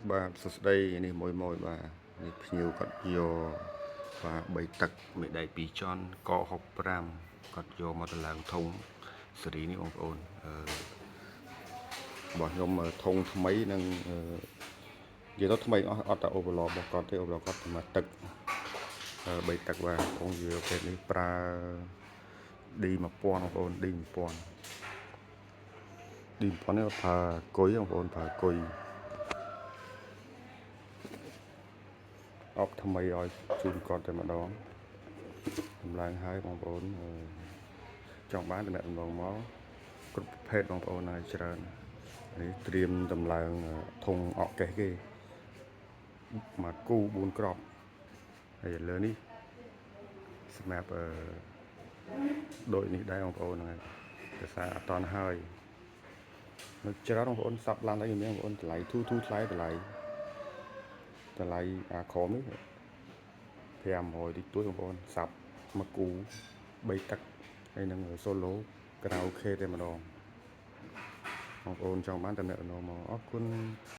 បាទសួស្តីនេះមួយបាទនេះភ្ញៀវគាត់យកបាទ3ទឹកមេដៃ2ជាន់ក65គាត់យកមកតម្លើងធុងសេរីនេះបងប្អូនរបស់ខ្ញុំធុងថ្មីនឹងនិយាយទៅថ្មីអត់តែអូវឡរបស់គាត់ទេអូវឡគាត់តែមកទឹក3ទឹកបាទបងយកពេលនេះប្រើ D1000 បងប្អូន D1000 នេះប្រើគុយបងប្អូនប្រើគុយអបថ្មីឲ្យជូនគាត់តែម្ដងតម្លើងហើយបងប្អូនចង់បានតំណងមកគ្រប់ប្រភេទបងប្អូនហើយច្រើននេះត្រៀមតម្លើងធុងអកកេះគេមកគូ4គ្រាប់ហើយលើនេះសម្រាប់ដូចនេះដែរបងប្អូនហ្នឹងហើយភាសាអត់តន់ហើយនៅច្រើនបងប្អូនសាប់ឡានអីមានបងប្អូនតម្លៃធូរថ្លៃតម្លៃអាក្រមនេះ500តិចតួចបងប្អូនសាប់មកគូ3ទឹកហើយនឹងសូឡូក្រៅអូខេតែម្ដងបងប្អូនចង់បានតំណែងមកអរគុណ